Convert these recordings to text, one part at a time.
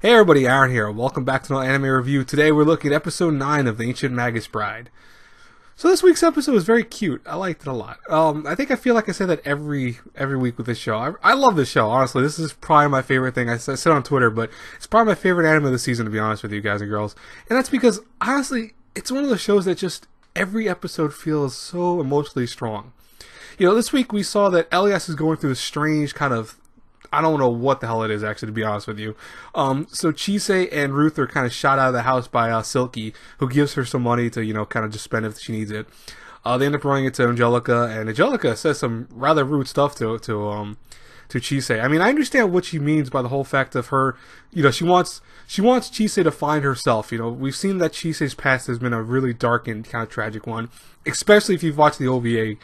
Hey everybody, Aaron here. Welcome back to another anime review. Today we're looking at episode 9 of the Ancient Magus Bride. So this week's episode was very cute. I liked it a lot. I feel like I say that every week with this show. I love this show, honestly. This is probably my favorite thing. I said on Twitter, but it's probably my favorite anime of the season, to be honest with you guys and girls. And that's because, honestly, it's one of those shows that just every episode feels so emotionally strong. You know, this week we saw that Elias is going through this strange kind of, I don't know what the hell it is, actually, to be honest with you. So Chise and Ruth are kind of shot out of the house by Silky, who gives her some money to, you know, kind of just spend if she needs it. They end up running it to Angelica, and Angelica says some rather rude stuff to Chise. I mean, I understand what she means by the whole fact of her, you know, she wants Chise to find herself. You know, we've seen that Chise's past has been a really dark and kind of tragic one, especially if you've watched the OVA.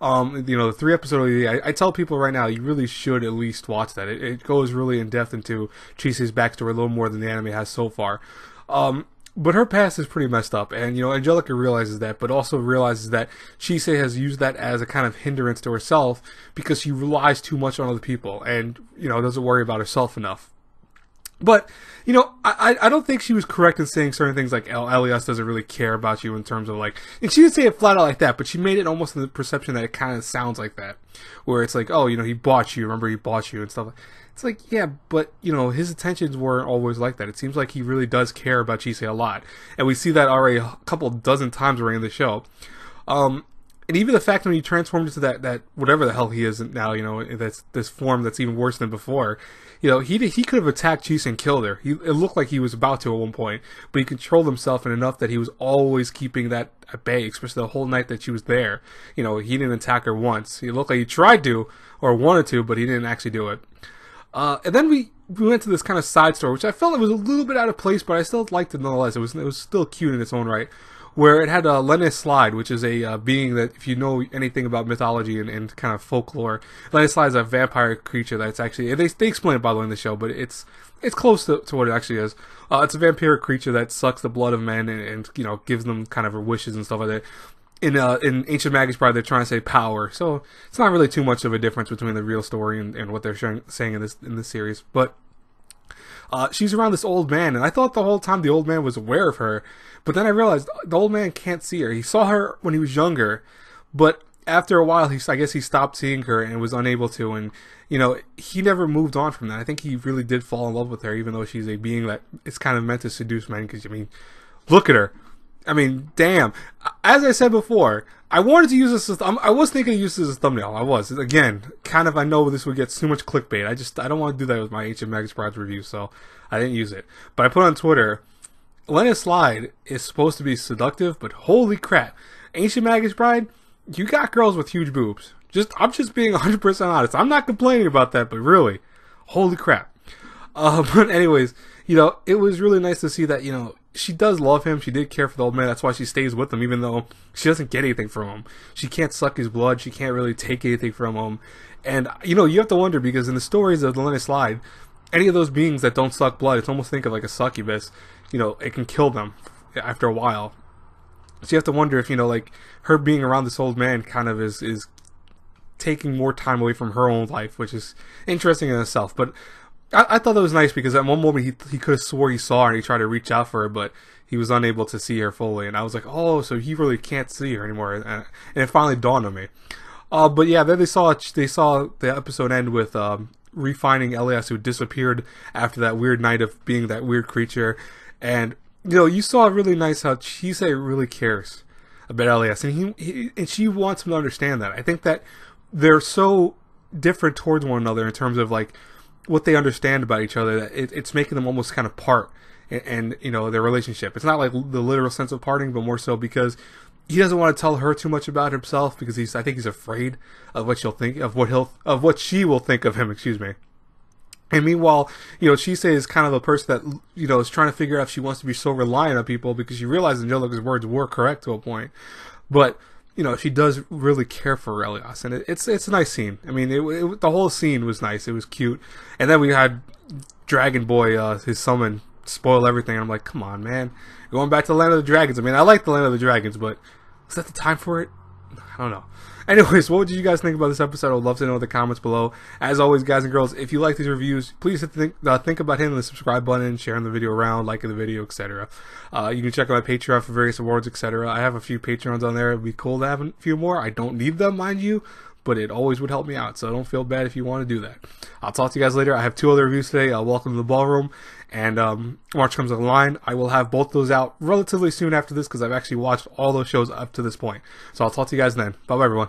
You know, the 3-episode OVA, I tell people right now, you really should at least watch that. It goes really in depth into Chise's backstory a little more than the anime has so far. But her past is pretty messed up, and, you know, Angelica realizes that, but also realizes that Chise has used that as a kind of hindrance to herself because she relies too much on other people and, you know, doesn't worry about herself enough. But, you know, I don't think she was correct in saying certain things like Elias doesn't really care about you in terms of like, and she didn't say it flat out like that, but she made it almost in the perception that it kind of sounds like that, where it's like, oh, you know, he bought you, remember he bought you and stuff. It's like, yeah, but, you know, his intentions weren't always like that. It seems like he really does care about Chise a lot, and we see that already a couple dozen times already in the show. And even the fact when he transformed into that whatever the hell he is now, you know, that's this form that's even worse than before, you know, he could have attacked Chise and killed her. It looked like he was about to at one point, but he controlled himself enough that he was always keeping that at bay, especially the whole night that she was there. You know, he didn't attack her once. He looked like he tried to, or wanted to, but he didn't actually do it. And then we went to this kind of side story, which I felt it was a little bit out of place, but I still liked it nonetheless. It was still cute in its own right. Where it had Lennis Slide, which is a being that, if you know anything about mythology and kind of folklore, Lennis Slide is a vampire creature that's actually, they explain it by the way in the show, but it's close to what it actually is. It's a vampiric creature that sucks the blood of men and you know, gives them kind of wishes and stuff like that. In Ancient Magus Bride, they're trying to say power, so it's not really too much of a difference between the real story and what they're saying in this series. But she's around this old man, and I thought the whole time the old man was aware of her, but then I realized the old man can't see her. He saw her when he was younger, but after a while, I guess he stopped seeing her and was unable to, and, you know, he never moved on from that. I think he really did fall in love with her, even though she's a being that is kind of meant to seduce men, because, I mean, look at her. I mean, damn. As I said before, I wanted to use this as, I was thinking of using this as a thumbnail. I was. Again, kind of, I know this would get too much clickbait. I don't want to do that with my Ancient Magus Bride review, so I didn't use it. But I put on Twitter, Lennis Slide is supposed to be seductive, but holy crap. Ancient Magus Bride, you got girls with huge boobs. I'm just being 100% honest. I'm not complaining about that, but really, holy crap. But anyways, you know, it was really nice to see that, you know, she does love him. She did care for the old man. That's why she stays with him, even though she doesn't get anything from him. She can't suck his blood. She can't really take anything from him. And, you know, you have to wonder, because in the stories of the Lennis Slide, any of those beings that don't suck blood, it's almost think of like a succubus, you know, it can kill them after a while. So you have to wonder if, you know, like, her being around this old man kind of is taking more time away from her own life, which is interesting in itself. But I thought that was nice, because at one moment he could have swore he saw her and he tried to reach out for her, but he was unable to see her fully. And I was like, oh, so he really can't see her anymore. And it finally dawned on me. But yeah, then they saw the episode end with refinding Elias, who disappeared after that weird night of being that weird creature. And, you know, you saw really nice how Chise really cares about Elias, and and she wants him to understand that. I think that they're so different towards one another in terms of like what they understand about each other, that it's making them almost kind of part, and you know, their relationship. It's not like the literal sense of parting, but more so because he doesn't want to tell her too much about himself, because I think he's afraid of what she'll think of what she will think of him. Excuse me. And meanwhile, you know, Chise is kind of a person that, you know, is trying to figure out if she wants to be so reliant on people, because she realizes Angelica's words were correct to a point, but, you know, she does really care for Elias, and it's a nice scene. I mean, the whole scene was nice. It was cute, and then we had Dragon Boy, his summon, spoil everything. And I'm like, come on, man, going back to the Land of the Dragons. I mean, I like the Land of the Dragons, but is that the time for it? I don't know. Anyways, what did you guys think about this episode? I would love to know in the comments below. As always, guys and girls, if you like these reviews, please think about hitting the subscribe button, sharing the video around, liking the video, etc. You can check out my Patreon for various awards, etc. I have a few Patreons on there. It'd be cool to have a few more. I don't need them, mind you, but it always would help me out, so don't feel bad if you want to do that. I'll talk to you guys later. I have 2 other reviews today. Welcome to the Ballroom and March Comes Online. I will have both those out relatively soon after this because I've actually watched all those shows up to this point. So I'll talk to you guys then. Bye-bye, everyone.